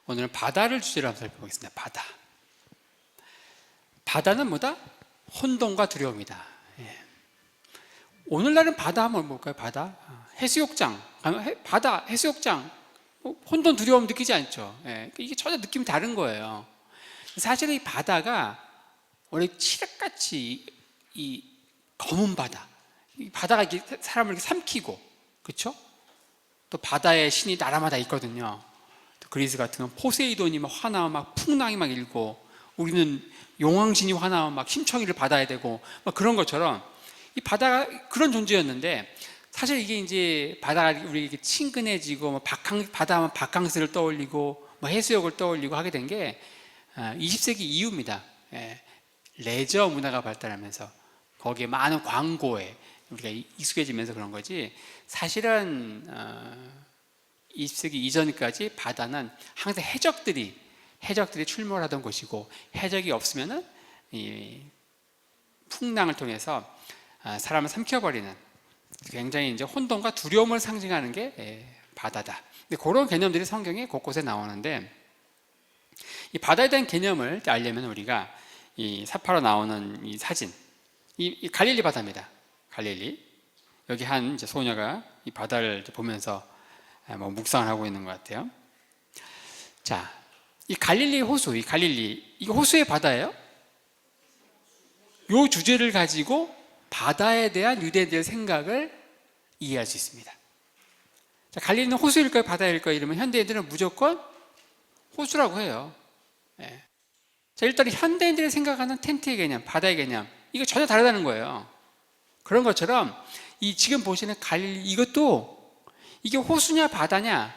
오늘은 바다를 주제로 한번 살펴보겠습니다. 바다. 바다는 뭐다? 혼돈과 두려움이다. 예. 오늘날은 바다 하면 뭘까요? 바다? 해수욕장. 바다, 해수욕장. 혼돈, 두려움 느끼지 않죠? 예. 이게 전혀 느낌이 다른 거예요. 사실 이 바다가 원래 칠흑같이 이 검은 바다. 이 바다가 이렇게 사람을 이렇게 삼키고, 그렇죠? 또 바다의 신이 나라마다 있거든요. 또 그리스 같은 건 포세이돈이 막 화나면 막 풍랑이 막 일고, 우리는 용왕신이 화나면 막 심청이를 받아야 되고, 막 그런 것처럼 이 바다가 그런 존재였는데, 사실 이게 이제 바다가 우리 이렇게 친근해지고, 뭐 바다 하면 바캉스를 떠올리고, 뭐 해수욕을 떠올리고 하게 된 게 20세기 이후입니다. 예. 레저 문화가 발달하면서 거기에 많은 광고에 우리가 익숙해지면서 그런 거지, 사실은 20세기 이전까지 바다는 항상 해적들이 출몰하던 곳이고, 해적이 없으면은 이 풍랑을 통해서 사람을 삼켜버리는 굉장히 이제 혼돈과 두려움을 상징하는 게 바다다. 근데 그런 개념들이 성경에 곳곳에 나오는데, 이 바다에 대한 개념을 알려면 우리가 이 사파로 나오는 이 사진, 이 갈릴리 바다입니다. 갈릴리. 여기 한 이제 소녀가 이 바다를 보면서 뭐 묵상을 하고 있는 것 같아요. 자, 이 갈릴리 호수, 이거 호수의 바다예요? 이 주제를 가지고 바다에 대한 유대인들의 생각을 이해할 수 있습니다. 자, 갈릴리는 호수일까요? 바다일까요? 이러면 현대인들은 무조건 호수라고 해요. 예. 자, 일단 현대인들이 생각하는 텐트의 개념, 바다의 개념, 이거 전혀 다르다는 거예요. 그런 것처럼 이 지금 보시는 갈릴리, 이것도 이게 호수냐 바다냐,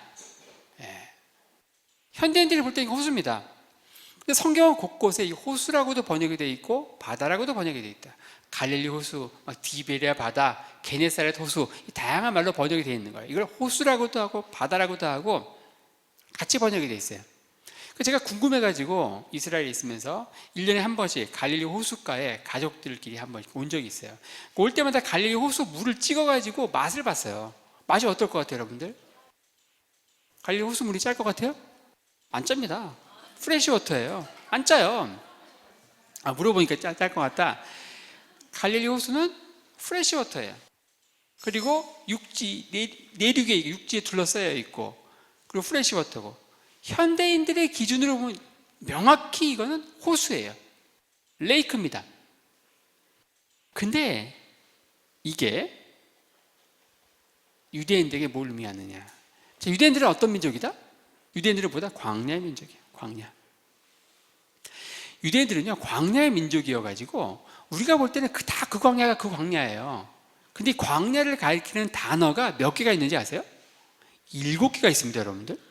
현대인들이 볼 때 이게 호수입니다. 근데 성경은 곳곳에 이 호수라고도 번역이 되어 있고 바다라고도 번역이 되어 있다. 갈릴리 호수, 디베리아 바다, 게네사렛 호수, 다양한 말로 번역이 되어 있는 거예요. 이걸 호수라고도 하고 바다라고도 하고 같이 번역이 되어 있어요. 제가 궁금해가지고 이스라엘에 있으면서 1년에 한 번씩 갈릴리 호숫가에 가족들끼리 한 번씩 온 적이 있어요. 올 때마다 갈릴리 호수 물을 찍어가지고 맛을 봤어요. 맛이 어떨 것 같아요, 여러분들? 갈릴리 호수 물이 짤 것 같아요? 안 짭니다. 프레시 워터예요. 안 짜요. 물어보니까 짤 것 같다. 갈릴리 호수는 프레시 워터예요. 그리고 육지, 내륙에 육지에 둘러싸여 있고, 그리고 프레시 워터고, 현대인들의 기준으로 보면 명확히 이거는 호수예요. 레이크입니다. 근데 이게 유대인들에게 뭘 의미하느냐? 유대인들은 어떤 민족이다? 유대인들은 보다 광야의 민족이에요. 광야. 유대인들은요, 광야의 민족이어가지고 우리가 볼 때는 다 그 광야가 그 광야예요. 근데 이 광야를 가리키는 단어가 몇 개가 있는지 아세요? 7개가 있습니다, 여러분들.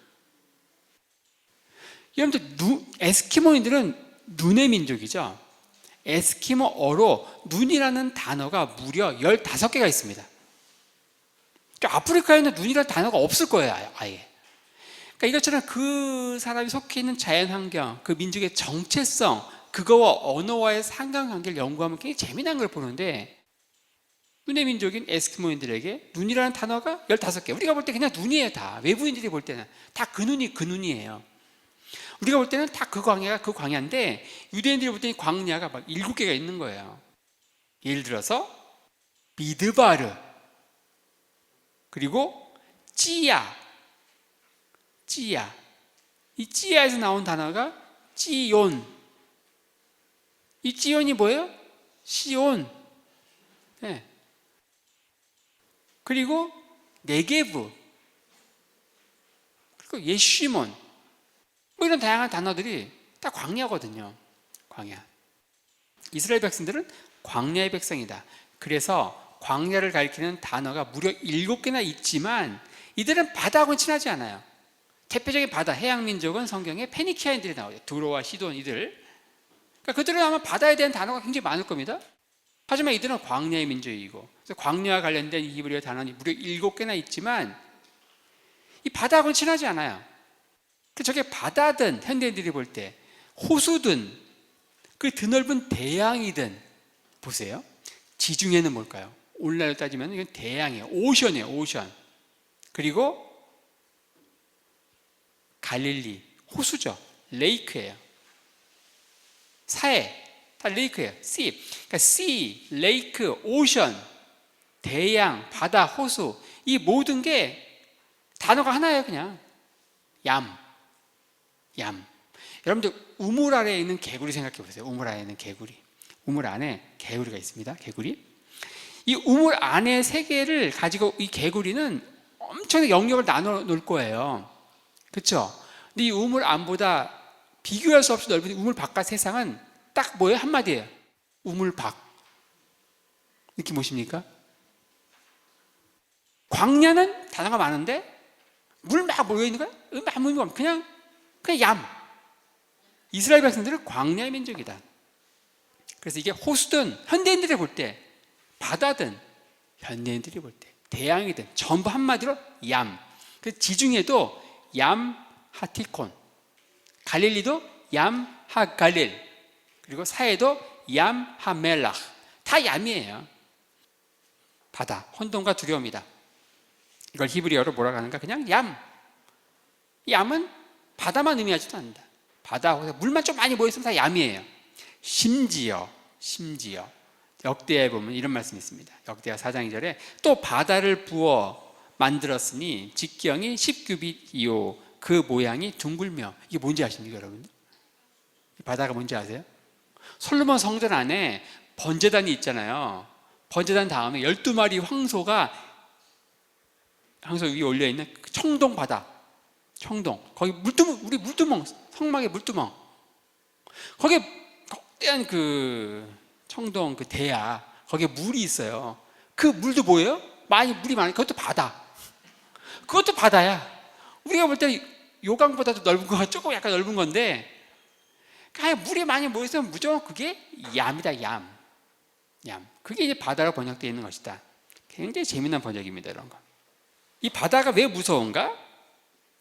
여러분들, 에스키모인들은 눈의 민족이죠. 에스키모어로 눈이라는 단어가 무려 15개가 있습니다. 그러니까 아프리카에는 눈이라는 단어가 없을 거예요, 아예. 그러니까 이것처럼 그 사람이 속해 있는 자연환경, 그 민족의 정체성, 그거와 언어와의 상관관계를 연구하면 굉장히 재미난 걸 보는데, 눈의 민족인 에스키모인들에게 눈이라는 단어가 15개. 우리가 볼 때 그냥 눈이에요, 다. 외부인들이 볼 때는 다 그 눈이에요. 우리가 볼 때는 다 그 광야가 그 광야인데, 유대인들이 볼 때는 광야가 막 7개가 있는 거예요. 예를 들어서 미드바르, 그리고 찌야. 이 찌야에서 나온 단어가 찌온. 이 찌온이 뭐예요? 시온. 네. 그리고 네게브, 그리고 예시몬, 뭐 이런 다양한 단어들이 다 광야거든요. 광야. 이스라엘 백성들은 광야의 백성이다. 그래서 광야를 가리키는 단어가 무려 7개나 있지만 이들은 바다하고는 친하지 않아요. 대표적인 바다, 해양민족은 성경에 페니키아인들이 나오죠. 두로와 시돈, 이들. 그러니까 그들은 아마 바다에 대한 단어가 굉장히 많을 겁니다. 하지만 이들은 광야의 민족이고, 그래서 광야와 관련된 히브리어 단어는 무려 7개나 있지만 이 바다하고는 친하지 않아요. 저게 바다든 현대인들이 볼 때 호수든 그 드넓은 대양이든, 보세요. 지중해는 뭘까요? 오늘날로 따지면 이건 대양이에요. 오션이에요, 오션. 그리고 갈릴리, 호수죠. 레이크예요. 사해, 다 레이크예요. sea. 그러니까 sea, 레이크, 오션, 대양, 바다, 호수, 이 모든 게 단어가 하나예요. 그냥 얌. 여러분들 우물 아래에 있는 개구리 생각해 보세요. 우물 아래에 있는 개구리. 우물 안에 개구리가 있습니다. 개구리. 이 우물 안에 세계를 가지고 이 개구리는 엄청나게 영역을 나눠 놓을 거예요. 그렇죠? 근데 이 우물 안보다 비교할 수 없이 넓은 우물 바깥 세상은 딱 뭐예요? 한마디예요. 우물 밖. 느낌 오십니까? 광야는 단어가 많은데 물 막 모여 있는 거야? 아무 의미 없는 그냥 얌. 이스라엘 백성들은 광야의 민족이다. 그래서 이게 호수든 현대인들이 볼 때, 바다든 현대인들이 볼 때, 대양이든 전부 한마디로 얌. 그 지중해도 얌 하티콘, 갈릴리도 얌 하갈릴, 그리고 사해도 얌 하멜라. 다 얌이에요. 바다, 혼돈과 두려움이다. 이걸 히브리어로 뭐라고 하는가? 그냥 얌. 얌은 바다만 의미하지도 않는다. 바다, 물만 좀 많이 모였으면 다 얌이에요. 심지어 역대에 보면 이런 말씀이 있습니다. 역대하 4장 2절에 또 바다를 부어 만들었으니 직경이 10규빗이요 그 모양이 둥글며. 이게 뭔지 아십니까 여러분들? 바다가 뭔지 아세요? 솔로몬 성전 안에 번제단이 있잖아요. 번제단 다음에 12마리 황소 위에 올려있는 청동 바다, 청동, 거기 우리 물두멍, 성막의 물두멍, 거기에 거대한 그 청동 그 대야, 거기에 물이 있어요. 그 물도 뭐예요? 물이 많아요. 그것도 바다. 그것도 바다야. 우리가 볼 때 요강보다도 넓은 거, 조금 약간 넓은 건데, 그냥 물이 많이 모여서 무조건 그게 얌이다. 얌. 그게 이제 바다로 번역되어 있는 것이다. 굉장히 재미난 번역입니다. 이런 거. 이 바다가 왜 무서운가?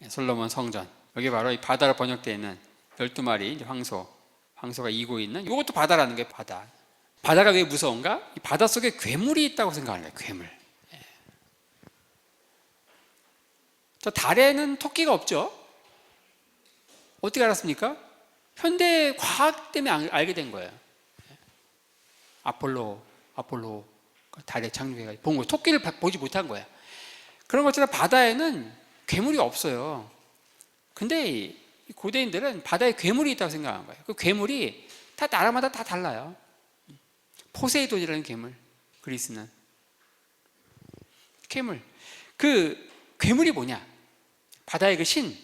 솔로몬 성전. 여기 바로 이 바다로 번역되어 있는 12마리 황소가 이고 있는 이것도 바다라는 게 바다. 바다가 왜 무서운가? 이 바다 속에 괴물이 있다고 생각하는 거예요. 괴물. 저 달에는 토끼가 없죠? 어떻게 알았습니까? 현대 과학 때문에 알게 된 거예요. 아폴로 달에 착륙해가지고 본 거예요. 토끼를 보지 못한 거예요. 그런 것처럼 바다에는 괴물이 없어요. 근데 고대인들은 바다에 괴물이 있다고 생각한 거예요. 그 괴물이 다 나라마다 다 달라요. 포세이돈이라는 괴물, 그리스는 괴물. 그 괴물이 뭐냐? 바다의 그 신.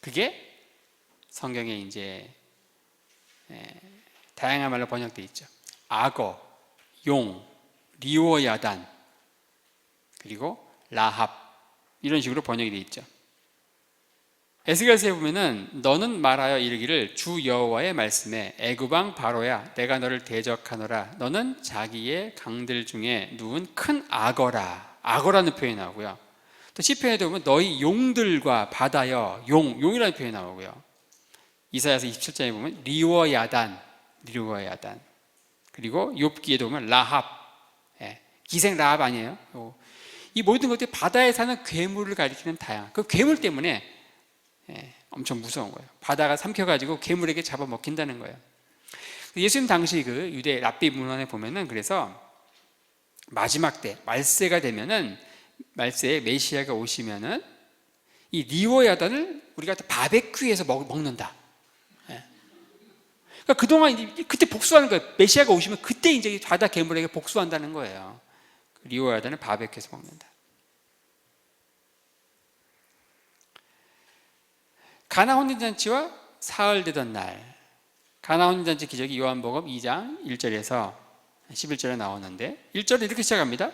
그게 성경에 이제 다양한 말로 번역되어 있죠. 악어, 용, 리오야단, 그리고 라합, 이런 식으로 번역이 되어 있죠. 에스겔서에 보면은 너는 말하여 이르기를 주 여호와의 말씀에 애굽왕 바로야 내가 너를 대적하노라 너는 자기의 강들 중에 누운 큰 악어라. 악어라는 표현이 나오고요. 또 시편에도 보면 너희 용들과 바다여, 용이라는 표현이 나오고요. 이사야서 27장에 보면 리워야단, 그리고 욥기에도 보면 라합, 기생 라합 아니에요? 이 모든 것들이 바다에 사는 괴물을 가리키는 다양한 그 괴물 때문에 엄청 무서운 거예요. 바다가 삼켜가지고 괴물에게 잡아먹힌다는 거예요. 예수님 당시 그 유대 랍비 문헌에 보면은 그래서 마지막 때 말세가 되면은 말세에 메시아가 오시면은 이 리워야단을 우리가 바베큐에서 먹는다. 그러니까 그동안 그때 복수하는 거예요. 메시아가 오시면 그때 이제 바다 괴물에게 복수한다는 거예요. 리워야단을 바베큐에서 먹는다. 가나 혼인잔치와 사흘 되던 날, 가나 혼인잔치 기적이 요한복음 2장 1절에서 11절에 나오는데 1절에 이렇게 시작합니다.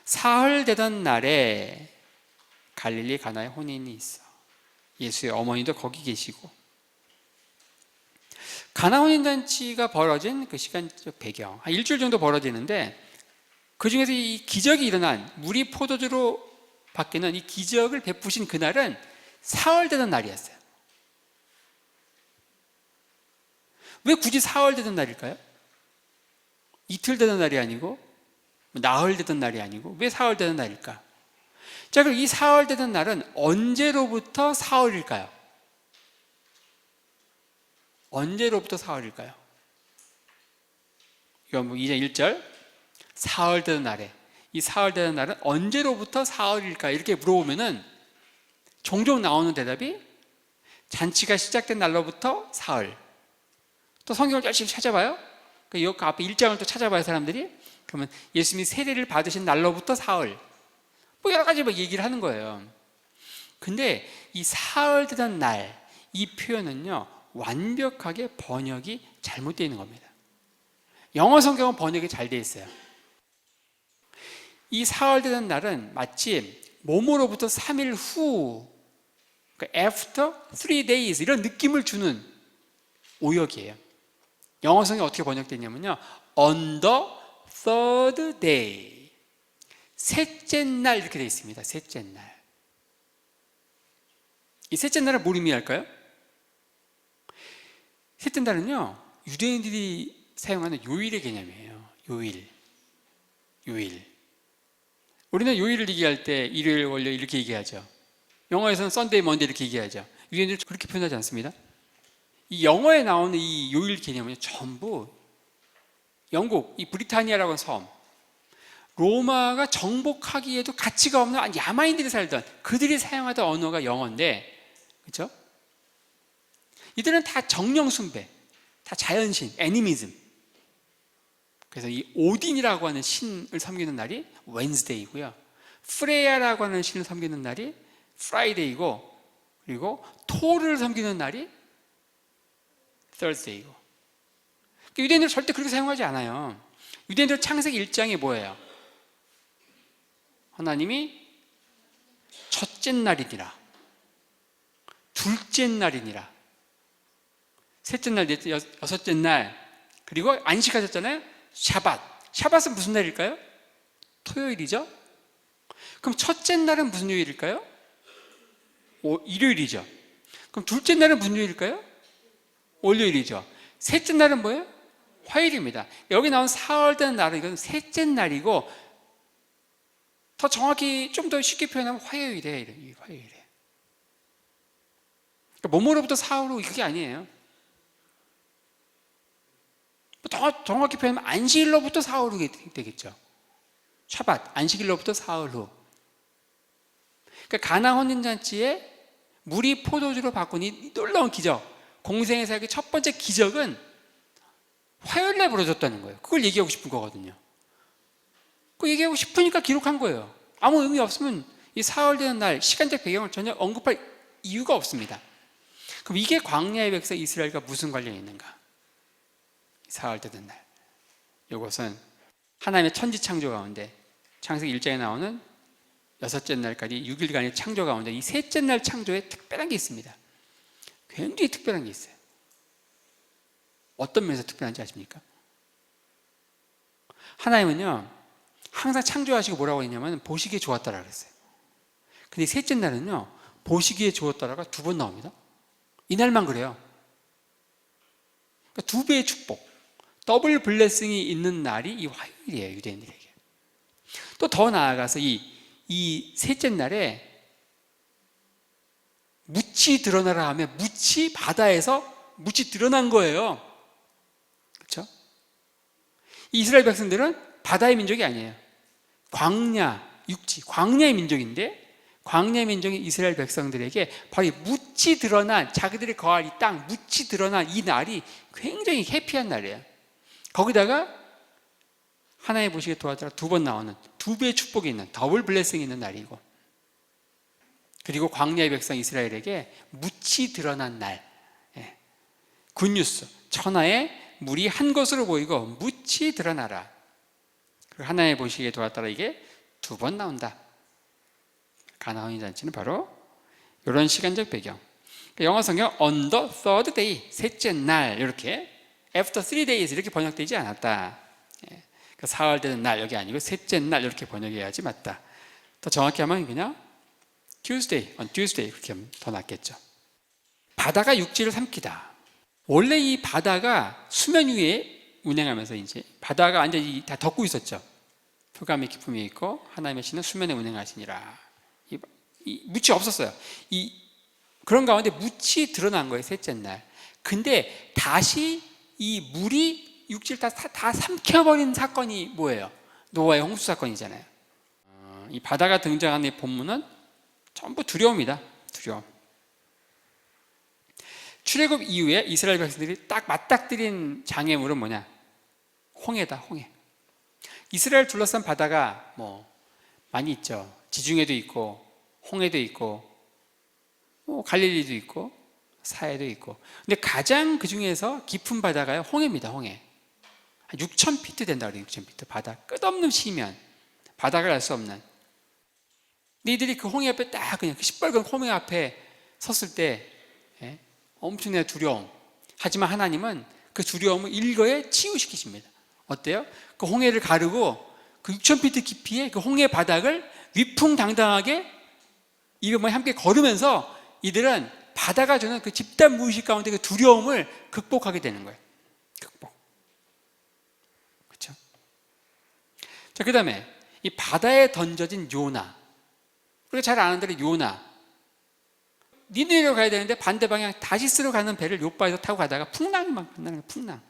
사흘 되던 날에 갈릴리 가나에 혼인이 있어. 예수의 어머니도 거기 계시고. 가나 혼인잔치가 벌어진 그 시간적 배경 한 일주일 정도 벌어지는데 그 중에서 이 기적이 일어난 물이 포도주로 바뀌는 이 기적을 베푸신 그날은 사흘 되던 날이었어요. 왜 굳이 사흘 되던 날일까요? 이틀 되던 날이 아니고 나흘 되던 날이 아니고 왜 사흘 되던 날일까? 자, 그럼 이 사흘 되던 날은 언제로부터 사흘일까요? 언제로부터 사흘일까요? 요한복음 2장 1절 사흘 되는 날에, 이 사흘 되는 날은 언제로부터 사흘일까? 이렇게 물어보면은 종종 나오는 대답이 잔치가 시작된 날로부터 사흘. 또 성경을 열심히 찾아봐요. 그 앞에 1장을 또 찾아봐요, 사람들이. 그러면 예수님이 세례를 받으신 날로부터 사흘. 뭐 여러 가지 얘기를 하는 거예요. 근데 이 사흘 되는 날, 이 표현은요, 완벽하게 번역이 잘못되어 있는 겁니다. 영어 성경은 번역이 잘 되어 있어요. 이 사흘 되는 날은 마치 뭐뭐로부터 3일 후, 그러니까 after 3 days 이런 느낌을 주는 오역이에요. 영어 성경이 어떻게 번역되냐면요, on the third day, 셋째 날 이렇게 되어 있습니다. 셋째 날. 이 셋째 날은 뭘 의미할까요? 셋째 날은요, 유대인들이 사용하는 요일의 개념이에요. 요일. 우리는 요일을 얘기할 때 일요일, 월요일 이렇게 얘기하죠. 영어에서는 썬데이, 먼데이 이렇게 얘기하죠. 유대인들은 그렇게 표현하지 않습니다. 이 영어에 나오는 이 요일 개념은 전부 영국, 이 브리타니아라고 하는 섬, 로마가 정복하기에도 가치가 없는 야마인들이 살던 그들이 사용하던 언어가 영어인데, 그렇죠? 이들은 다 정령 숭배, 다 자연신, 애니미즘. 그래서 이 오딘이라고 하는 신을 섬기는 날이 웬스데이고요, 프레야라고 하는 신을 섬기는 날이 프라이데이고, 그리고 토를 섬기는 날이 Thursday이고. 유대인들은 절대 그렇게 사용하지 않아요. 유대인들 창세기 1장에 뭐예요? 하나님이 첫째 날이니라, 둘째 날이니라, 셋째 날, 넷째, 여섯째 날, 그리고 안식하셨잖아요. 샤밧은 무슨 날일까요? 토요일이죠. 그럼 첫째 날은 무슨 요일일까요? 일요일이죠. 그럼 둘째 날은 무슨 요일일까요? 월요일이죠. 셋째 날은 뭐예요? 화요일입니다. 여기 나온 사흘 되는 날은 이건 셋째 날이고, 더 정확히 좀 더 쉽게 표현하면 화요일에. 그러니까 뭐뭐로부터 사흘 후 그게 아니에요. 더 정확히 표현하면 안식일로부터 사흘 후 되겠죠. 샤밧, 안식일로부터 사흘 후. 그러니까 가나 혼인잔치에 물이 포도주로 바꾼 이 놀라운 기적, 공생의 사역의 첫 번째 기적은 화요일날 벌어졌다는 거예요. 그걸 얘기하고 싶은 거거든요. 그거 얘기하고 싶으니까 기록한 거예요. 아무 의미 없으면 이 사흘 되는 날 시간적 배경을 전혀 언급할 이유가 없습니다. 그럼 이게 광야의 백성 이스라엘과 무슨 관련이 있는가? 사흘 되는 날, 이것은 하나님의 천지 창조 가운데 창세기 1장에 나오는 여섯째 날까지 6일간의 창조 가운데 이 셋째 날 창조에 특별한 게 있습니다. 굉장히 특별한 게 있어요. 어떤 면에서 특별한지 아십니까? 하나님은요, 항상 창조하시고 뭐라고 했냐면 보시기에 좋았다라고 했어요. 근데 셋째 날은요, 보시기에 좋았다라가 2번 나옵니다. 이날만 그래요. 그러니까 2배의 축복, 더블 블레싱이 있는 날이 이 화요일이에요, 유대인들에게. 또 더 나아가서 이 셋째 날에 묻이 드러나라 하면 묻이 바다에서 묻이 드러난 거예요. 그렇죠? 이스라엘 백성들은 바다의 민족이 아니에요. 광야, 육지, 광야의 민족인데, 광야의 민족인 이스라엘 백성들에게 바로 이 묻이 드러난, 자기들이 거할 이 땅, 묻이 드러난 이 날이 굉장히 해피한 날이에요. 거기다가 하나님 보시기에 도와주라 2번 나오는 2배의 축복이 있는, 더블 블레싱이 있는 날이고, 그리고 광야의 백성 이스라엘에게 묻이 드러난 날, 굿뉴스, 천하에 물이 한 것으로 보이고 묻이 드러나라. 그리고 하나님 보시기에 도왔더라, 이게 2번 나온다. 가나 혼인잔치는 바로 이런 시간적 배경. 영어 성경 on the third day, 셋째 날, 이렇게 after 3 days 이렇게 번역되지 않았다. 사흘 되는 날, 여기 아니고 셋째 날 이렇게 번역해야지 맞다. 더 정확히 하면 그냥 Tuesday, on Tuesday 그렇게 하면 더 낫겠죠. 바다가 육지를 삼키다. 원래 이 바다가 수면 위에 운행하면서 이제 바다가 완전히 다 덮고 있었죠. 표감의 기품이 있고 하나님의 신은 수면에 운행하시니라. 이 묻이 없었어요. 그런 가운데 묻이 드러난 거예요, 셋째 날. 근데 다시 이 물이 육지를 다 삼켜버린 사건이 뭐예요? 노아의 홍수 사건이잖아요. 이 바다가 등장하는 이 본문은 전부 두려움이다. 두려움. 출애굽 이후에 이스라엘 백성들이 딱 맞닥뜨린 장애물은 뭐냐? 홍해다, 홍해. 이스라엘 둘러싼 바다가 뭐 많이 있죠. 지중해도 있고 홍해도 있고 갈릴리도 있고 사해도 있고. 근데 가장 그 중에서 깊은 바다가 홍해입니다. 홍해. 한 6,000피트 된다 그래요. 6,000피트. 바다 끝없는 시면 바닥을 알 수 없는. 근데 이들이 그 홍해 앞에 딱 그냥 그 시뻘건 홍해 앞에 섰을 때 엄청난 두려움. 하지만 하나님은 그 두려움을 일거에 치유시키십니다. 어때요? 그 홍해를 가르고 그 6,000피트 깊이의 그 홍해 바닥을 위풍당당하게 이름을 함께 걸으면서 이들은 바다가 주는 그 집단 무의식 가운데 그 두려움을 극복하게 되는 거예요. 극복. 그렇죠? 자, 그 다음에 이 바다에 던져진 요나. 우리가 잘 아는 대로 요나. 니느웨로 가야 되는데 반대 방향 다시스로 가는 배를 요바에서 타고 가다가 풍랑이 막 만나는 거예요. 풍랑.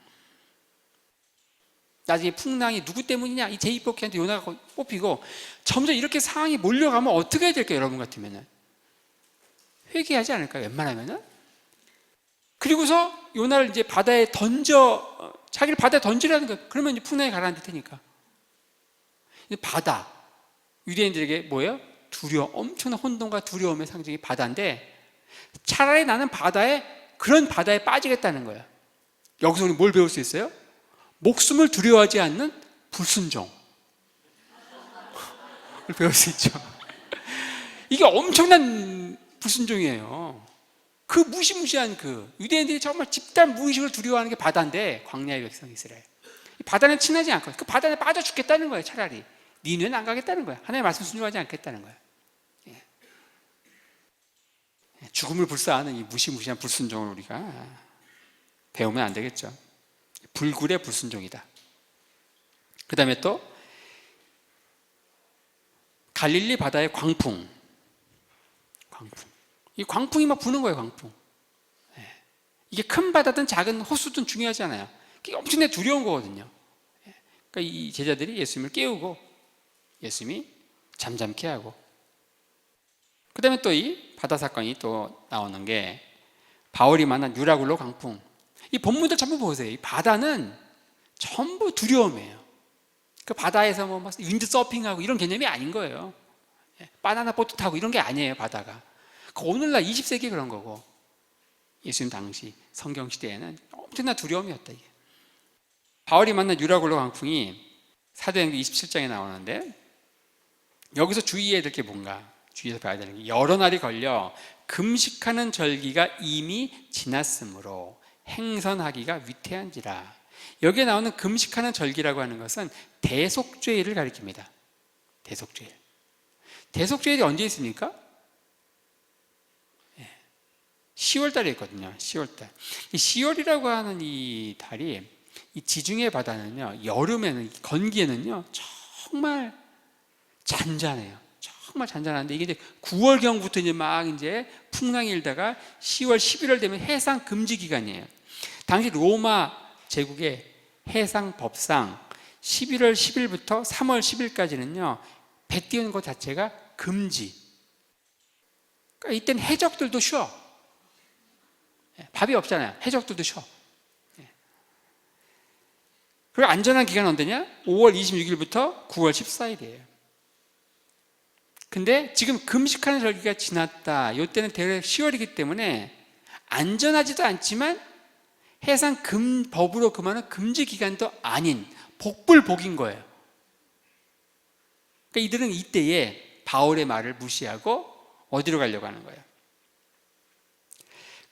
나중에 풍랑이 누구 때문이냐? 이 제2복희한테 요나가 뽑히고 점점 이렇게 상황이 몰려가면 어떻게 해야 될까요? 여러분 같으면은 회개하지 않을까요? 웬만하면은. 그리고서 요나를 이제 바다에 자기를 바다에 던지라는 거예요. 그러면 이제 풍랑이 가라앉을 테니까. 바다, 유대인들에게 뭐예요? 두려움, 엄청난 혼돈과 두려움의 상징이 바다인데 차라리 나는 그런 바다에 빠지겠다는 거예요. 여기서 우리 뭘 배울 수 있어요? 목숨을 두려워하지 않는 불순종을 배울 수 있죠. 이게 엄청난 불순종이에요. 그 무시무시한 유대인들이 정말 집단 무의식을 두려워하는 게 바다인데 광야의 백성 이스라엘. 이 바다는 친하지 않고 그 바다에 빠져 죽겠다는 거예요. 차라리 니는 안 가겠다는 거야. 하나님의 말씀 순종하지 않겠다는 거야. 죽음을 불사하는 이 무시무시한 불순종을 우리가 배우면 안 되겠죠. 불굴의 불순종이다. 그 다음에 또 갈릴리 바다의 광풍. 이 광풍이 막 부는 거예요. 광풍. 이게 큰 바다든 작은 호수든 중요하지 않아요. 이게 엄청나게 두려운 거거든요. 그러니까 이 제자들이 예수님을 깨우고 예수님이 잠잠케 하고, 그 다음에 또 이 바다 사건이 또 나오는 게 바울이 만난 유라굴로 광풍. 이 본문들 전부 보세요. 이 바다는 전부 두려움이에요. 그 바다에서 뭐 윈드 서핑하고 이런 개념이 아닌 거예요. 바나나 보트 타고 이런 게 아니에요. 바다가. 오늘날 20세기 그런 거고 예수님 당시 성경 시대에는 엄청난 두려움이었다. 이게. 바울이 만난 유라굴로 광풍이 사도행전 27장에 나오는데 여기서 주의해야 될 게 뭔가, 주의해서 봐야 되는 게 여러 날이 걸려 금식하는 절기가 이미 지났으므로 행선하기가 위태한지라. 여기에 나오는 금식하는 절기라고 하는 것은 대속죄일을 가리킵니다. 대속죄일. 대속죄일이 언제 있습니까? 10월 달에 있거든요. 10월 달. 10월이라고 하는 이 달이 이 지중해 바다는요, 여름에는, 건기에는요, 정말 잔잔해요. 정말 잔잔한데 이게 이제 9월경부터 이제 막 이제 풍랑이 일다가 10월, 11월 되면 해상 금지 기간이에요. 당시 로마 제국의 해상 법상 11월 10일부터 3월 10일까지는요, 배 띄우는 것 자체가 금지. 그러니까 이때는 해적들도 쉬어. 밥이 없잖아요. 해적들도 쉬어. 그리고 안전한 기간은 언제냐? 5월 26일부터 9월 14일이에요. 근데 지금 금식하는 절기가 지났다. 이때는 대략 10월이기 때문에 안전하지도 않지만 해상 법으로 금하는 금지 기간도 아닌 복불복인 거예요. 그러니까 이들은 이때에 바울의 말을 무시하고 어디로 가려고 하는 거예요?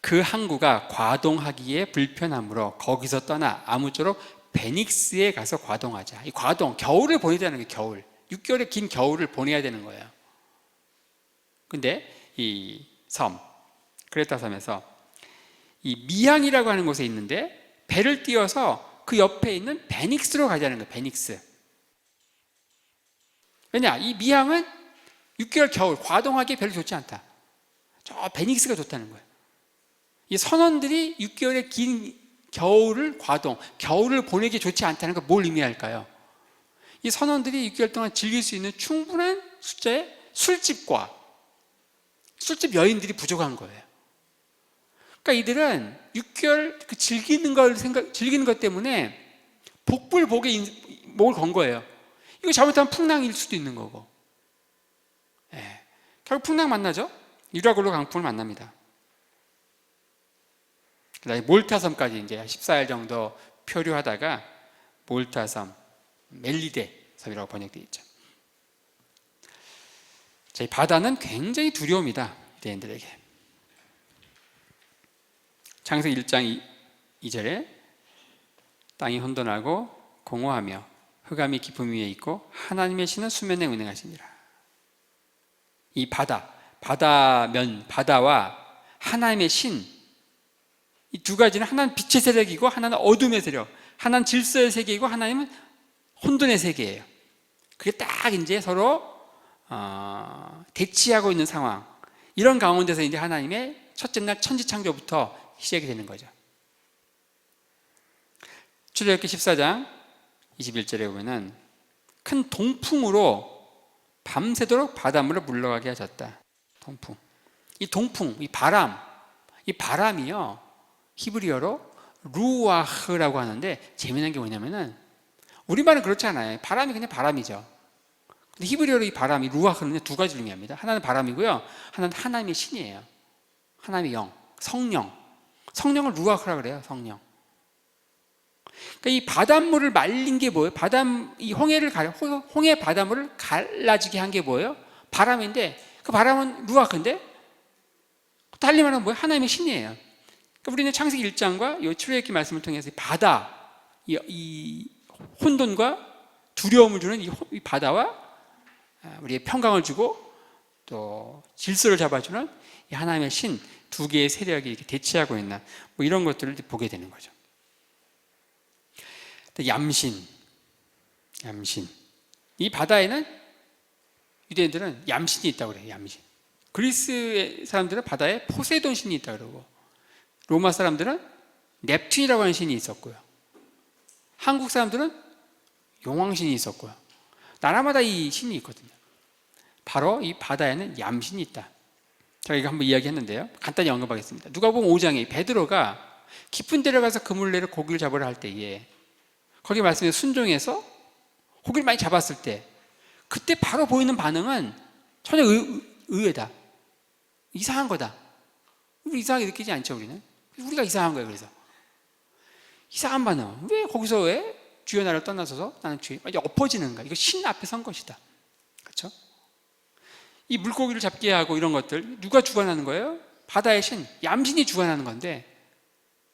그 항구가 과동하기에 불편하므로 거기서 떠나 아무쪼록 베닉스에 가서 과동하자. 이 과동, 겨울을 보내자는 게 겨울. 6개월의 긴 겨울을 보내야 되는 거예요. 근데 이 섬, 크레타 섬에서 이 미항이라고 하는 곳에 있는데 배를 띄워서 그 옆에 있는 베닉스로 가자는 거예요. 베닉스. 왜냐? 이 미항은 6개월 겨울, 과동하기에 별로 좋지 않다. 저 베닉스가 좋다는 거예요. 이 선원들이 6개월의 긴 겨울을 겨울을 보내기 좋지 않다는 건 뭘 의미할까요? 이 선원들이 6개월 동안 즐길 수 있는 충분한 숫자의 술집 여인들이 부족한 거예요. 그러니까 이들은 6개월 즐기는 것 때문에 복불복에 목을 건 거예요. 이거 잘못하면 풍랑일 수도 있는 거고. 예. 결국 풍랑 만나죠? 유라굴로 강풍을 만납니다. 그다음에 몰타섬까지 이제 14일 정도 표류하다가 몰타섬, 멜리데 섬이라고 번역되어 있죠. 자, 이 바다는 굉장히 두려움이다, 유대인들에게. 창세기 1장 2절에 땅이 혼돈하고 공허하며 흑암이 깊음 위에 있고 하나님의 신은 수면에 운행하시니라. 이 바다와 하나님의 신, 이 두 가지는 하나는 빛의 세력이고 하나는 어둠의 세력, 하나는 질서의 세계이고 하나님은 혼돈의 세계예요. 그게 딱 이제 서로 대치하고 있는 상황. 이런 가운데서 이제 하나님의 첫째 날 천지창조부터 시작이 되는 거죠. 출애굽기 14장 21절에 보면은 큰 동풍으로 밤새도록 바닷물을 물러가게 하셨다. 동풍. 이 바람이요, 히브리어로 루아흐라고 하는데, 재미난 게 뭐냐면은 우리말은 그렇지 않아요. 바람이 그냥 바람이죠. 근데 히브리어로 이 바람이 루아흐는 두 가지를 의미합니다. 하나는 바람이고요, 하나는 하나님의 신이에요. 하나님의 영, 성령을 루아흐라 그래요. 성령. 그러니까 이 바닷물을 말린 게 뭐예요? 이 홍해 바닷물을 갈라지게 한 게 뭐예요? 바람인데, 그 바람은 루아흐인데, 달리 말하면 뭐예요? 하나님의 신이에요. 그러니까 우리는 창세기 1장과 이 출애굽기 말씀을 통해서 이 혼돈과 두려움을 주는 이 바다와 우리의 평강을 주고 또 질서를 잡아주는 이 하나님의 신 두 개의 세력이 이렇게 대치하고 있나, 뭐 이런 것들을 보게 되는 거죠. 얌신. 이 바다에는 유대인들은 얌신이 있다고 그래요. 얌신. 그리스 사람들은 바다에 포세이돈 신이 있다고 그러고, 로마 사람들은 넵튠이라고 하는 신이 있었고요. 한국 사람들은 용왕신이 있었고요. 나라마다 이 신이 있거든요. 바로 이 바다에는 얌신이 있다. 제가 이거 한번 이야기했는데요. 간단히 언급하겠습니다. 누가복음 5장에 베드로가 깊은 데를 가서 그물레로 고기를 잡으려 할 때에, 거기 말씀에 순종해서 고기를 많이 잡았을 때, 그때 바로 보이는 반응은 전혀 의외다. 이상한 거다. 우리 이상하게 느끼지 않죠, 우리는? 우리가 이상한 거예요. 그래서 이상한 반응. 왜 주여 나를 떠나서서 나는 주여, 엎어지는가? 이거 신 앞에 선 것이다. 그렇죠? 이 물고기를 잡게 하고 이런 것들 누가 주관하는 거예요? 바다의 신, 얌신이 주관하는 건데,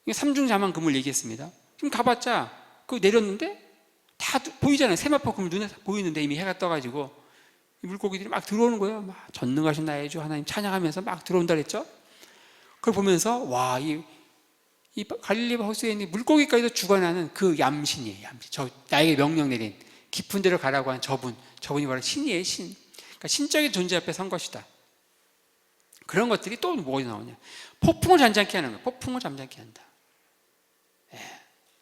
이게 삼중자만 그물 얘기했습니다. 지금 가봤자 그거 내렸는데 다 보이잖아요. 세마포 그물 눈에 보이는데 이미 해가 떠가지고 이 물고기들이 막 들어오는 거예요. 막 전능하신 나의 주 하나님 찬양하면서 막 들어온다 그랬죠. 그걸 보면서 와, 이 갈릴리 호수에 있는 물고기까지도 주관하는 그 얌신이에요. 저 나에게 명령 내린 깊은 데로 가라고 한 저분이 바로 신이에요. 신. 그러니까 신적인 존재 앞에 선 것이다. 그런 것들이 또 뭐가 나오냐? 폭풍을 잠잠케 하는 거예요. 폭풍을 잠잠케 한다.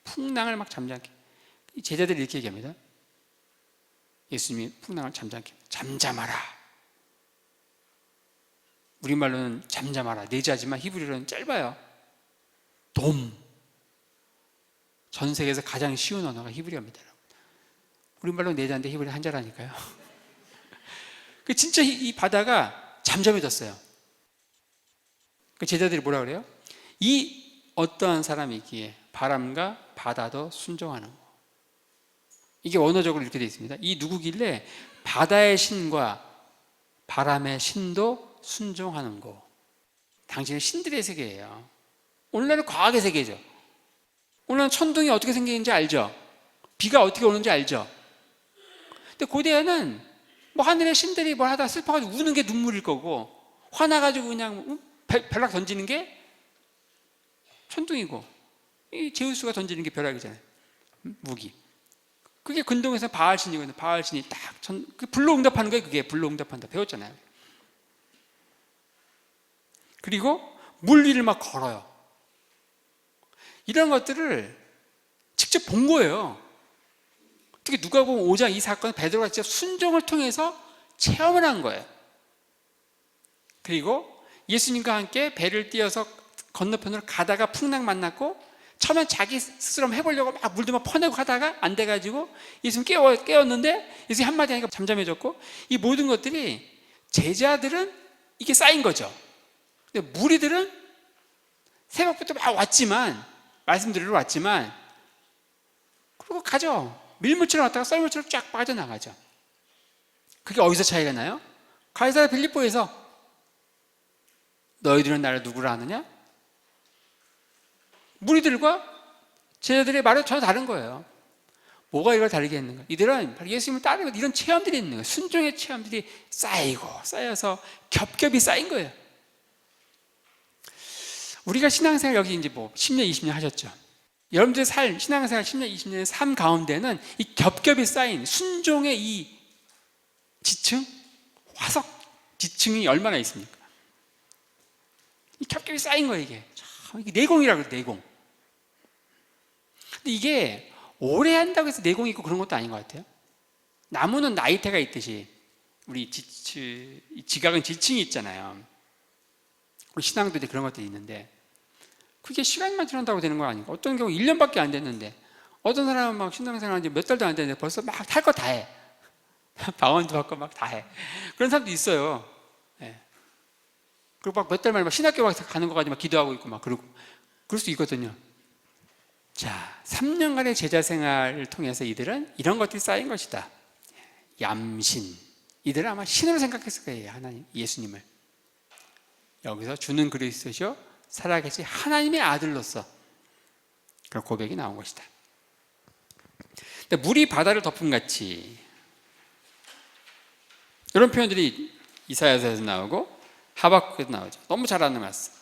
풍랑을 막 잠잠케. 제자들이 이렇게 얘기합니다. 예수님이 풍랑을 잠잠하라. 우리말로는 잠잠하라, 내자지만 히브리어는 짧아요. 돔. 전 세계에서 가장 쉬운 언어가 히브리어입니다. 우리말로 내자인데 히브리 한자라니까요. 진짜 이 바다가 잠잠해졌어요. 그 제자들이 뭐라 그래요? 이 어떠한 사람이기에 바람과 바다도 순종하는 거. 이게 원어적으로 이렇게 되어 있습니다. 이 누구길래 바다의 신과 바람의 신도 순종하는 거. 당신은 신들의 세계예요. 오늘날은 과학의 세계죠. 오늘날은 천둥이 어떻게 생기는지 알죠? 비가 어떻게 오는지 알죠? 근데 고대에는 뭐 하늘의 신들이 뭘 하다가 슬퍼가지고 우는 게 눈물일 거고, 화나가지고 그냥 벼락 던지는 게 천둥이고, 이 제우스가 던지는 게 벼락이잖아요. 무기. 그게 근동에서 바알신이거든요. 바알신이 딱 불로 응답하는 거예요. 그게 불로 응답한다. 배웠잖아요. 그리고 물 위를 막 걸어요. 이런 것들을 직접 본 거예요. 특히 누가복음 5장 이 사건은 베드로가 직접 순종을 통해서 체험을 한 거예요. 그리고 예수님과 함께 배를 띄어서 건너편으로 가다가 풍랑 만났고, 처음엔 자기 스스로 해보려고 막 물도 막 퍼내고 하다가 안 돼가지고 예수님 깨웠는데 예수님 한마디 하니까 잠잠해졌고, 이 모든 것들이 제자들은 이게 쌓인 거죠. 근데 무리들은 새벽부터 막 왔지만, 말씀 들으러 왔지만, 그리고 가죠. 밀물처럼 왔다가 썰물처럼 쫙 빠져나가죠. 그게 어디서 차이가 나요? 가이사랴 빌립보에서 너희들은 나를 누구라 하느냐? 무리들과 제자들의 말은 전혀 다른 거예요. 뭐가 이걸 다르게 했는가? 이들은 바로 예수님을 따르고 이런 체험들이 있는 거예요. 순종의 체험들이 쌓여서 겹겹이 쌓인 거예요. 우리가 신앙생활 여기 이제 뭐 10년, 20년 하셨죠. 여러분들의 삶, 신앙생활 10년, 20년의 삶 가운데는 이 겹겹이 쌓인 순종의 이 지층, 화석 지층이 얼마나 있습니까? 이 겹겹이 쌓인 거예요, 이게. 이게 내공이라고 그래요, 내공. 근데 이게 오래 한다고 해서 내공이 있고 그런 것도 아닌 것 같아요. 나무는 나이테가 있듯이 우리 지각은 지층이 있잖아요. 우리 신앙도 그런 것들이 있는데, 그게 시간만 지난다고 되는 건 아니고, 어떤 경우 1년밖에 안 됐는데, 어떤 사람은 막 신앙생활 한 지 몇 달도 안 됐는데 벌써 막 탈 거 다 해. 방언도 받고 막 다 해. 그런 사람도 있어요. 네. 그리고 막 몇 달 만에 막 신학교 가는 거 가지고 막 기도하고 있고 막 그러고, 그럴 수 있거든요. 자, 3년간의 제자 생활을 통해서 이들은 이런 것들이 쌓인 것이다. 얌신. 이들은 아마 신으로 생각했을 거예요, 하나님, 예수님을. 여기서 주는 그리스도시요 살아계신 하나님의 아들로서 그런 고백이 나온 것이다. 근데 물이 바다를 덮음같이, 이런 표현들이 이사야서에서 나오고 하박국에서 나오죠. 너무 잘 아는 말씀.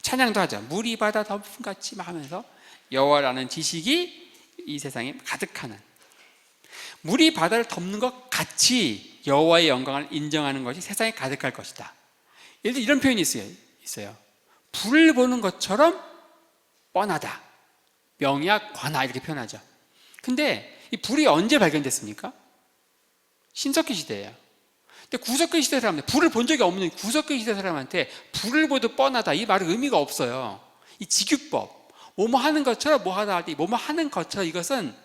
찬양도 하죠. 물이 바다 덮음같이 막 하면서 여호와라는 지식이 이 세상에 가득하는, 물이 바다를 덮는 것 같이 여호와의 영광을 인정하는 것이 세상에 가득할 것이다. 예를 들어 이런 표현이 있어요. 불을 보는 것처럼 뻔하다. 명약, 관하 이렇게 표현하죠. 근데 이 불이 언제 발견됐습니까? 신석기 시대예요. 근데 구석기 시대 사람들, 불을 본 적이 없는 구석기 시대 사람한테 불을 보도 뻔하다, 이 말은 의미가 없어요. 이 직유법, 뭐뭐 하는 것처럼 뭐 하다 할 때 뭐뭐 하는 것처럼, 이것은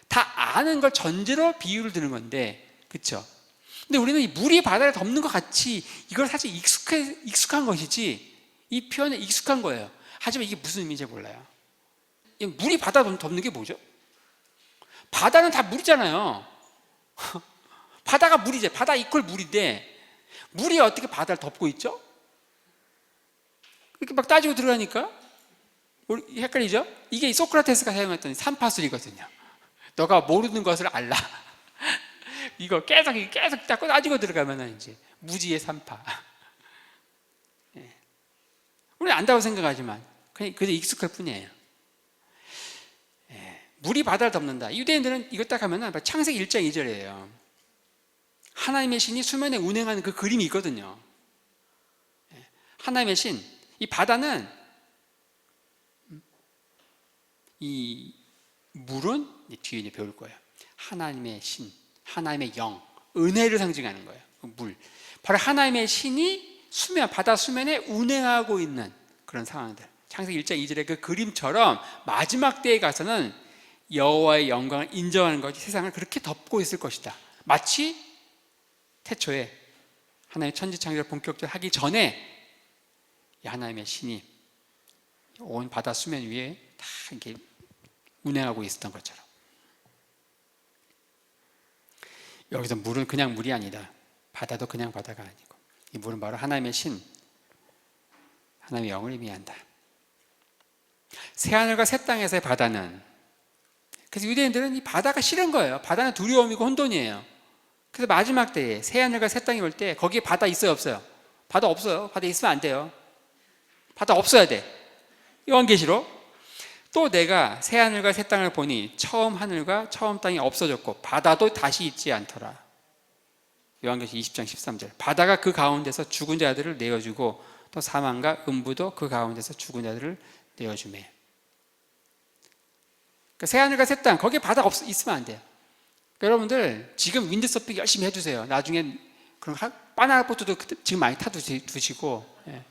다 아는 걸 전제로 비유를 드는 건데, 그렇죠? 근데 우리는 이 물이 바다를 덮는 것 같이, 이걸 사실 익숙한 것이지, 이 표현에 익숙한 거예요. 하지만 이게 무슨 의미인지 몰라요. 물이 바다 덮는 게 뭐죠? 바다는 다 물이잖아요. 바다가 물이죠. 바다 이퀄 물인데 물이 어떻게 바다를 덮고 있죠? 이렇게 막 따지고 들어가니까 헷갈리죠? 이게 소크라테스가 사용했던 삼파술이거든요. 너가 모르는 것을 알라. 이거 계속 자꾸 따지고 들어가면 이제 무지의 삼파. 우리는 안다고 생각하지만 그냥 그저 익숙할 뿐이에요. 물이 바다를 덮는다. 유대인들은 이거 딱 하면 창세기 1장 2절이에요. 하나님의 신이 수면에 운행하는 그 그림이 있거든요. 하나님의 신, 이 바다는, 이 물은 뒤에 이제 배울 거예요. 하나님의 신, 하나님의 영, 은혜를 상징하는 거예요. 물, 바로 하나님의 신이 바다 수면에 운행하고 있는 그런 상황들. 창세기 1장 2절의 그 그림처럼 마지막 때에 가서는 여호와의 영광을 인정하는 것이 세상을 그렇게 덮고 있을 것이다. 마치 태초에 하나님의 천지창조를 본격적으로 하기 전에 하나님의 신이 온 바다 수면 위에 다 이렇게 운행하고 있었던 것처럼. 여기서 물은 그냥 물이 아니다. 바다도 그냥 바다가 아니고, 이 물은 바로 하나님의 신, 하나님의 영을 의미한다. 새하늘과 새 땅에서의 바다는, 그래서 유대인들은 이 바다가 싫은 거예요. 바다는 두려움이고 혼돈이에요. 그래서 마지막 때에 새하늘과 새 땅이 올 때 거기에 바다 있어요, 없어요? 바다 없어요. 바다 있으면 안 돼요. 바다 없어야 돼. 요한계시록. 또 내가 새하늘과 새 땅을 보니 처음 하늘과 처음 땅이 없어졌고 바다도 다시 있지 않더라. 요한계시록 20장 13절. 바다가 그 가운데서 죽은 자들을 내어주고 또 사망과 음부도 그 가운데서 죽은 자들을 내어주매. 그러니까 새하늘과 새 땅, 거기에 바다가 있으면 안 돼요. 그러니까 여러분들 지금 윈드서핑 열심히 해주세요. 나중에 그런 바나나 보트도 지금 많이 타두시고, 예.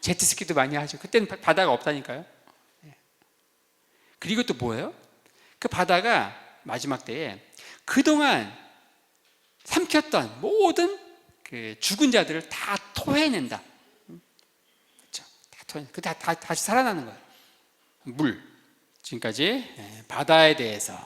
제트스키도 많이 하죠. 그때는 바다가 없다니까요. 예. 그리고 또 뭐예요? 그 바다가 마지막 때에 그동안 삼켰던 모든 그 죽은 자들을 다 토해낸다. 그렇죠? 다시 살아나는 거예요. 물. 지금까지 바다에 대해서,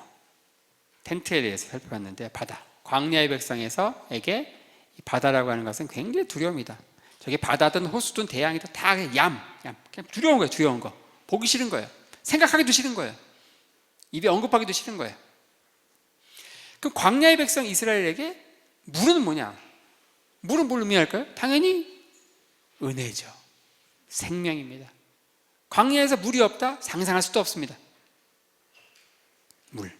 텐트에 대해서 살펴봤는데, 바다. 광야의 백성에게 이 바다라고 하는 것은 굉장히 두려움이다. 저게 바다든 호수든 대양이든 다 그냥 그냥 두려운 거예요. 두려운 거. 보기 싫은 거예요. 생각하기도 싫은 거예요. 입에 언급하기도 싫은 거예요. 그럼 광야의 백성 이스라엘에게 물은 뭐냐? 물은 뭘 의미할까요? 당연히 은혜죠. 생명입니다. 광야에서 물이 없다? 상상할 수도 없습니다. 물.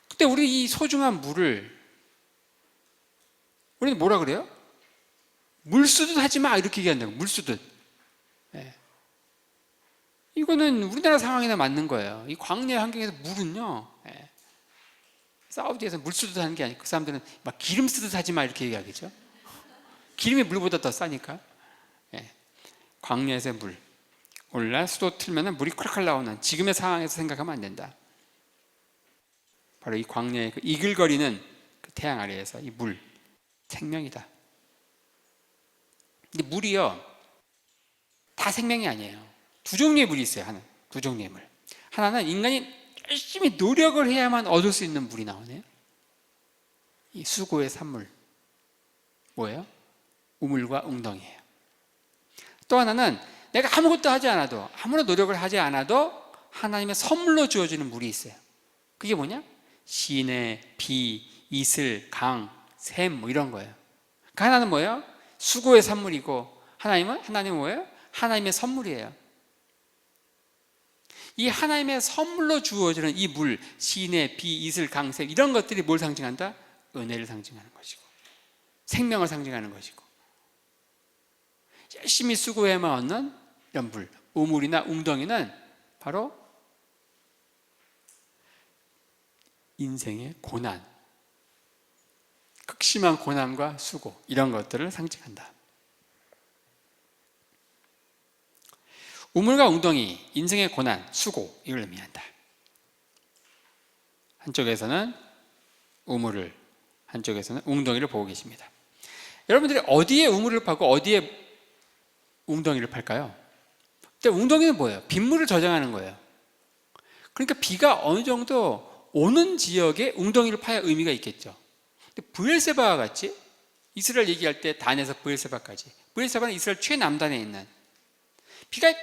그때 우리 이 소중한 물을 우리는 뭐라 그래요? 물수듯 하지 마, 이렇게 얘기한다고. 물수듯. 네. 이거는 우리나라 상황이나 맞는 거예요. 이 광야 환경에서 물은요, 네. 사우디에서 물수듯 하는 게 아니고 그 사람들은 막 기름 쓰듯 하지 마, 이렇게 얘기하겠죠. 기름이 물보다 더 싸니까. 네. 광야에서 물. 오늘날 수도 틀면 물이 콸콸 나오는 지금의 상황에서 생각하면 안 된다. 바로 이 광야의 그 이글거리는 그 태양 아래에서 이 물, 생명이다. 근데 물이요, 다 생명이 아니에요. 두 종류의 물이 있어요. 두 종류의 물. 하나는 인간이 열심히 노력을 해야만 얻을 수 있는 물이 나오네요. 이 수고의 산물. 뭐예요? 우물과 웅덩이에요. 또 하나는 내가 아무것도 하지 않아도, 아무런 노력을 하지 않아도 하나님의 선물로 주어지는 물이 있어요. 그게 뭐냐? 시내, 비, 이슬, 강, 샘, 뭐 이런 거예요. 그 하나는 뭐예요? 수고의 산물이고, 하나님은 뭐예요? 하나님의 선물이에요. 이 하나님의 선물로 주어지는 이 물, 시내, 비, 이슬, 강, 샘, 이런 것들이 뭘 상징한다? 은혜를 상징하는 것이고, 생명을 상징하는 것이고, 열심히 수고해야만 얻는 이런 물, 우물이나 웅덩이는 바로 인생의 고난, 극심한 고난과 수고, 이런 것들을 상징한다. 우물과 웅덩이, 인생의 고난, 수고, 이걸 의미한다. 한쪽에서는 우물을, 한쪽에서는 웅덩이를 보고 계십니다. 여러분들이 어디에 우물을 파고 어디에 웅덩이를 팔까요? 근데 웅덩이는 뭐예요? 빗물을 저장하는 거예요. 그러니까 비가 어느 정도 오는 지역에 웅덩이를 파야 의미가 있겠죠. 근데 브엘세바와 같이, 이스라엘 얘기할 때 단에서 브엘세바까지, 브엘세바는 이스라엘 최남단에 있는, 비가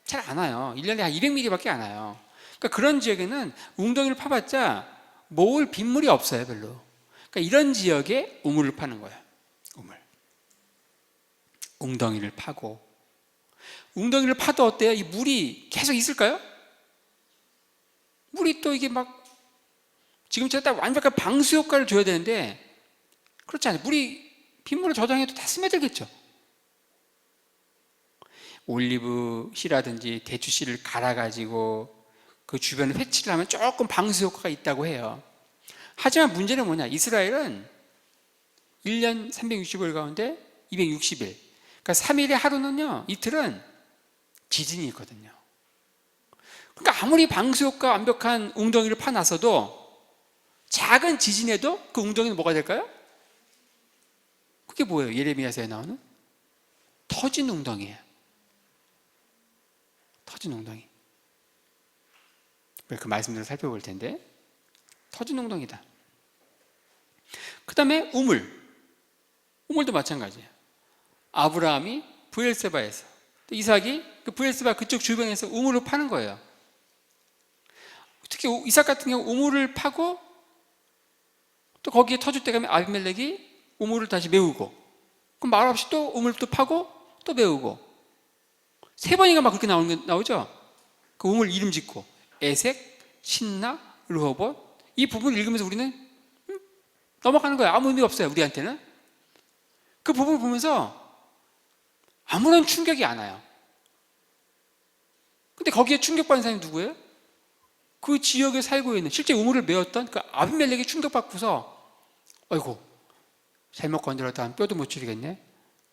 잘 안 와요. 1년에 한 200mm밖에 안 와요. 그러니까 그런 지역에는 웅덩이를 파봤자 모을 빗물이 없어요, 별로. 그러니까 이런 지역에 우물을 파는 거예요. 우물. 웅덩이를 파고, 웅덩이를 파도 어때요? 이 물이 계속 있을까요? 물이 또 이게 막 지금처럼 딱 완벽한 방수 효과를 줘야 되는데 그렇지 않아요. 물이 빗물을 저장해도 다 스며들겠죠. 올리브 씨라든지 대추 씨를 갈아가지고 그 주변에 회치를 하면 조금 방수 효과가 있다고 해요. 하지만 문제는 뭐냐? 이스라엘은 1년 365일 가운데 260일, 그러니까 3일의 하루는요, 이틀은 지진이 있거든요. 그러니까 아무리 방수 효과 완벽한 웅덩이를 파놨어도 작은 지진에도 그 웅덩이는 뭐가 될까요? 그게 뭐예요? 예레미야서에 나오는 터진 웅덩이예요. 터진 웅덩이. 그 말씀들을 살펴볼 텐데, 터진 웅덩이다. 그 다음에 우물도 마찬가지예요. 아브라함이 브엘세바에서, 또 이삭이 그 브엘세바 그쪽 주변에서 우물을 파는 거예요. 특히 이삭 같은 경우 우물을 파고 또 거기에 터질 때 가면 아비멜렉이 우물을 다시 메우고, 그럼 말없이 또 우물도 파고 또 메우고, 3번인가 막 그렇게 나오죠. 그 우물 이름 짓고, 에색, 신나, 르호봇. 이 부분을 읽으면서 우리는 넘어가는 거예요. 아무 의미 없어요, 우리한테는. 그 부분을 보면서 아무런 충격이 안 와요. 근데 근데 거기에 충격받는 사람이 누구예요? 그 지역에 살고 있는 실제 우물을 메웠던 그 아비멜렉이 충격받고서 아이고 잘못 건드렸다 하면 뼈도 못 추리겠네.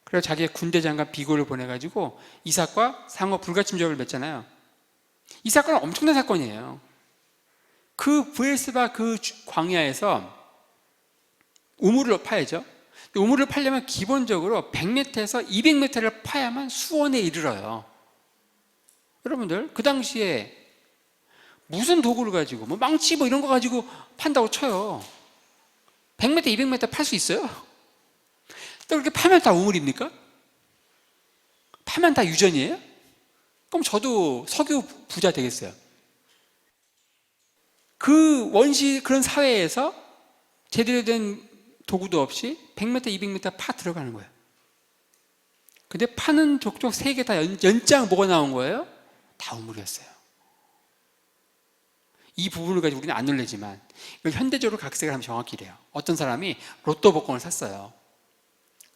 그래서 자기의 군대 장관 비고를 보내가지고 이삭과 상호 불가침적을 맺잖아요. 이 사건은 엄청난 사건이에요. 그 브엘스바 그 광야에서 우물을 파야죠. 우물을 파려면 기본적으로 100m에서 200m를 파야만 수원에 이르러요. 여러분들 그 당시에 무슨 도구를 가지고 뭐 망치 뭐 이런 거 가지고 판다고 쳐요. 100m, 200m 팔 수 있어요? 또 그렇게 파면 다 우물입니까? 파면 다 유전이에요? 그럼 저도 석유 부자 되겠어요. 그 원시 그런 사회에서 제대로 된 도구도 없이 100m, 200m 파 들어가는 거예요. 근데 파는 족족 3개 다 연장 뭐가 나온 거예요? 다 우물이었어요. 이 부분을 가지고 우리는 안 놀래지만 이걸 현대적으로 각색을 하면 정확히 이래요. 어떤 사람이 로또 복권을 샀어요.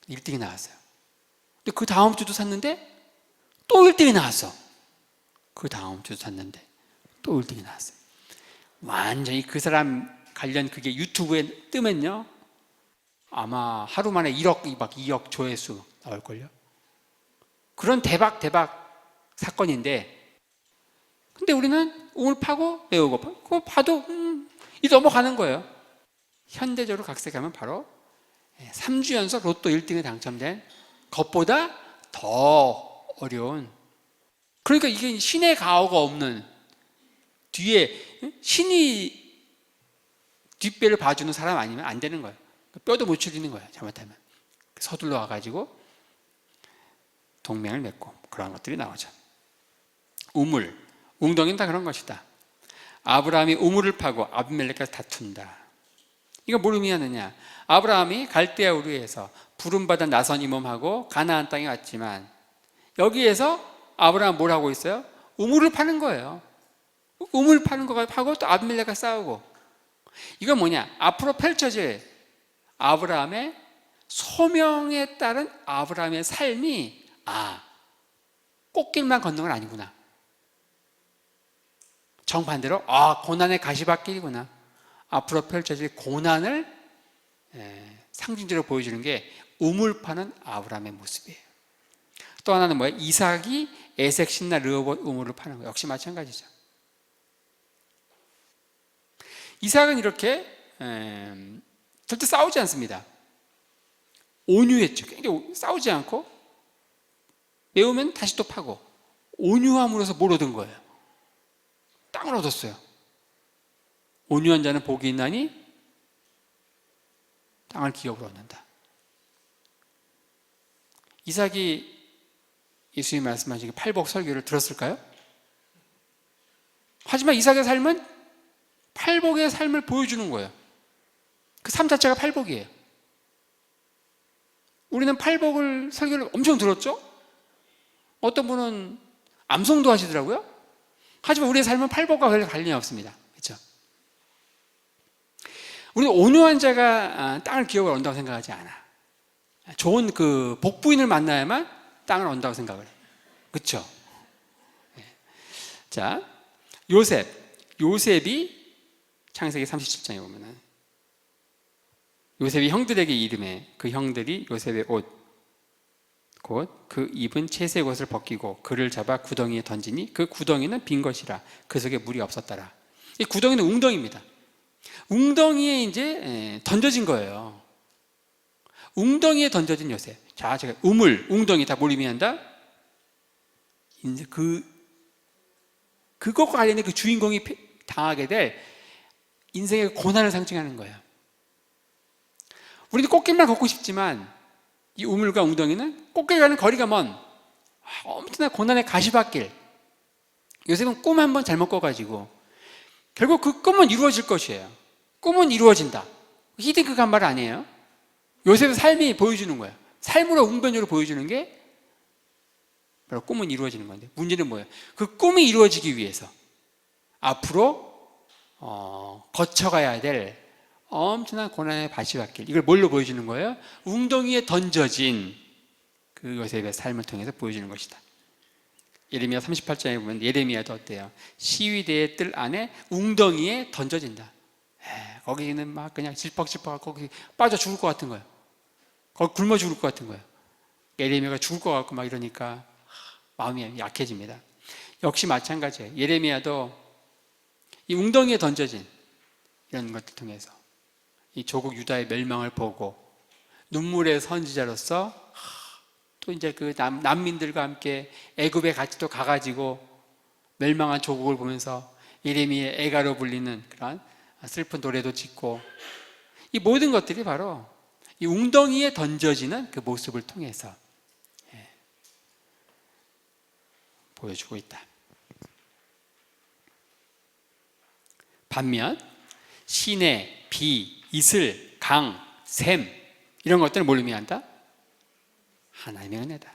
1등이 나왔어요. 근데 그 다음 주도 샀는데 또 1등이 나왔어. 그 다음 주도 샀는데 또 1등이 나왔어요. 완전히 그 사람 관련 그게 유튜브에 뜨면요 아마 하루 만에 1억, 막 2억 조회수 나올걸요. 그런 대박 사건인데 근데 우리는 우물 파고 메우고 그거 봐도 이 넘어가는 거예요. 현대적으로 각색하면 바로 3주 연속 로또 1등에 당첨된 것보다 더 어려운, 그러니까 이게 신의 가호가 없는, 뒤에 신이 뒷배를 봐주는 사람 아니면 안 되는 거예요. 뼈도 못 추리는 거예요. 잘못하면 서둘러 와가지고 동맹을 맺고 그런 것들이 나오죠. 우물, 웅덩이는 다 그런 것이다. 아브라함이 우물을 파고 아비멜렉과 다툰다. 이거 뭘 의미하느냐? 아브라함이 갈대아 우르에서 부름받아 나선 임험하고 가나안 땅에 왔지만 여기에서 아브라함 뭘 하고 있어요? 우물을 파는 거예요. 우물 파는 거 파고 또 아비멜렉과 싸우고. 이건 뭐냐? 앞으로 펼쳐질 아브라함의 소명에 따른 아브라함의 삶이 꽃길만 걷는 건 아니구나. 정반대로 고난의 가시밭길이구나. 앞으로 펼쳐질 고난을 상징적으로 보여주는 게 우물 파는 아브라함의 모습이에요. 또 하나는 뭐예요? 이삭이 에색 신나 르호봇 우물을 파는 거 역시 마찬가지죠. 이삭은 이렇게 절대 싸우지 않습니다. 온유했죠. 굉장히 싸우지 않고 메우면 다시 또 파고 온유함으로서 뭘 얻은 거예요? 땅을 얻었어요. 온유한 자는 복이 있나니 땅을 기업으로 얻는다. 이삭이 예수님이 말씀하신 팔복 설교를 들었을까요? 하지만 이삭의 삶은 팔복의 삶을 보여주는 거예요. 그 삶 자체가 팔복이에요. 우리는 팔복을 설교를 엄청 들었죠? 어떤 분은 암송도 하시더라고요. 하지만 우리의 삶은 팔복과 별 관련이 없습니다. 그렇죠? 우리는 온유한 자가 땅을 기업을 얻는다고 생각하지 않아. 좋은 그 복부인을 만나야만 땅을 얻는다고 생각을 해요. 그렇죠? 자, 요셉이 창세기 37장에 보면은 요셉이 형들에게 이름해 그 형들이 요셉의 옷 곧 그 입은 채색 옷을 벗기고 그를 잡아 구덩이에 던지니 그 구덩이는 빈 것이라 그 속에 물이 없었더라. 이 구덩이는 웅덩이입니다. 웅덩이에 이제 던져진 거예요. 웅덩이에 던져진 요셉. 자, 제가 우물, 웅덩이 다 뭘 의미한다? 이제 그것과 관련된 그 주인공이 당하게 될 인생의 고난을 상징하는 거예요. 우리도 꽃길만 걷고 싶지만 이 우물과 웅덩이는 꽃길 가는 거리가 먼 엄청난 고난의 가시밭길. 요셉은 꿈 한 번 잘못 꿔가지고 결국 그 꿈은 이루어질 것이에요. 꿈은 이루어진다. 히딩크가 한 말 아니에요. 요셉의 삶이 보여주는 거예요. 삶으로 웅변으로 보여주는 게 바로 꿈은 이루어지는 건데 문제는 뭐예요? 그 꿈이 이루어지기 위해서 앞으로 거쳐가야 될 엄청난 고난의 가시밭길, 이걸 뭘로 보여주는 거예요? 웅덩이에 던져진 그 요셉의 삶을 통해서 보여주는 것이다. 예레미야 38장에 보면 예레미야도 어때요? 시위대의 뜰 안에 웅덩이에 던져진다. 거기는 막 그냥 질퍽질퍽 거기 빠져 죽을 것 같은 거예요. 거기 굶어 죽을 것 같은 거예요. 예레미야가 죽을 것 같고 막 이러니까 마음이 약해집니다. 역시 마찬가지예요. 예레미야도 이 웅덩이에 던져진 이런 것들 통해서 이 조국 유다의 멸망을 보고 눈물의 선지자로서 또 이제 그 난민들과 함께 애굽에 같이 또 가가지고 멸망한 조국을 보면서 예레미야의 애가로 불리는 그런 슬픈 노래도 짓고 이 모든 것들이 바로 이 웅덩이에 던져지는 그 모습을 통해서 보여주고 있다. 반면 시내, 비, 이슬, 강, 샘 이런 것들은 뭘 의미한다? 하나님의 은혜다.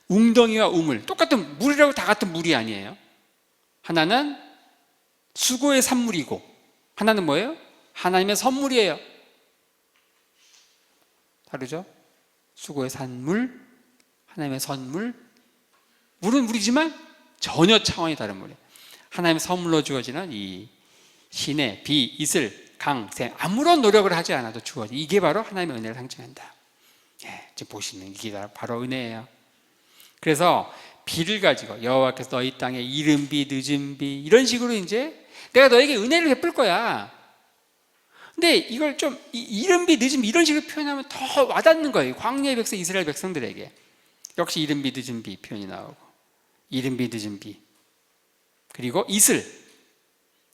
웅덩이와 우물 똑같은 물이라고 다 같은 물이 아니에요. 하나는 수고의 산물이고 하나는 뭐예요? 하나님의 선물이에요. 다르죠? 수고의 산물, 하나님의 선물. 물은 물이지만 전혀 차원이 다른 물이에요. 하나님의 선물로 주어지는 이 시내, 비, 이슬, 강, 샘 아무런 노력을 하지 않아도 주어져. 이게 바로 하나님의 은혜를 상징한다. 지금 보시는 이게 바로 은혜예요. 그래서 비를 가지고 여호와께서 너희 땅에 이른 비, 늦은 비 이런 식으로 이제 내가 너에게 은혜를 베풀 거야. 근데 이걸 좀 이른 비, 늦은 비 이런 식으로 표현하면 더 와닿는 거예요. 광야의 백성 이스라엘 백성들에게. 역시 이른 비, 늦은 비 표현이 나오고 이른 비, 늦은 비 그리고 이슬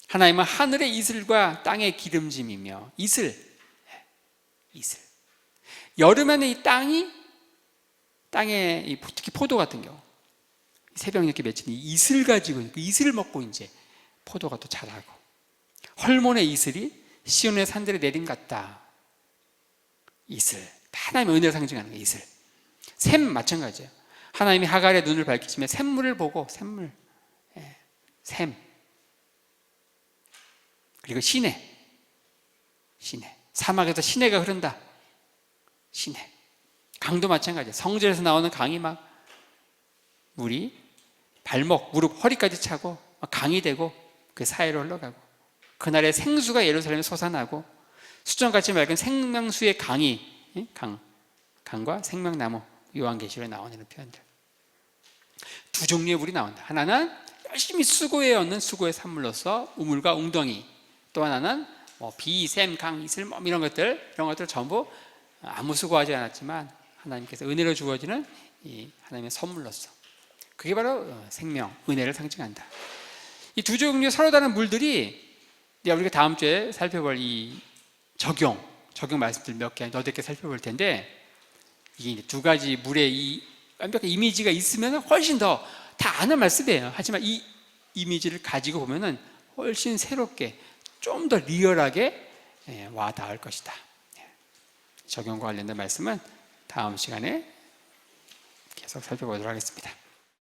하나님은 하늘의 이슬과 땅의 기름짐이며 이슬 여름에는 이 땅에 특히 포도 같은 경우 새벽 이렇게 맺힌 이 이슬 가지고 그 이슬을 먹고 이제 포도가 또 자라고 헐몬의 이슬이 시온의 산들에 내림 같다. 이슬 하나님의 은혜를 상징하는 게 이슬. 샘 마찬가지예요. 하나님이 하갈의 눈을 밝히시며 샘물을 보고 샘물 샘 그리고 시내 사막에서 시내가 흐른다. 시내 강도 마찬가지예요. 성전에서 나오는 강이 막 물이 발목, 무릎, 허리까지 차고 강이 되고 그 사이로 흘러가고 그날의 생수가 예루살렘에 솟아나고 수정같이 맑은 생명수의 강이 강과 생명나무 요한계시록에 나오는 이런 표현들 두 종류의 물이 나온다. 하나는 열심히 수고해 얻는 수고의 산물로서 우물과 웅덩이 또 하나는 비, 샘, 강, 이슬 이런 것들 전부 아무 수고하지 않았지만 하나님께서 은혜로 주어지는 이 하나님의 선물로서 그게 바로 생명, 은혜를 상징한다. 이 두 종류의 서로 다른 물들이 우리가 다음 주에 살펴볼 이 적용 말씀들 몇 개 너댓 개 살펴볼 텐데 이게 두 가지 물의 이 완벽한 이미지가 있으면 훨씬 더 다 아는 말씀이에요. 하지만 이 이미지를 가지고 보면은 훨씬 새롭게 좀 더 리얼하게 와 닿을 것이다. 적용과 관련된 말씀은 다음 시간에 계속 살펴보도록 하겠습니다.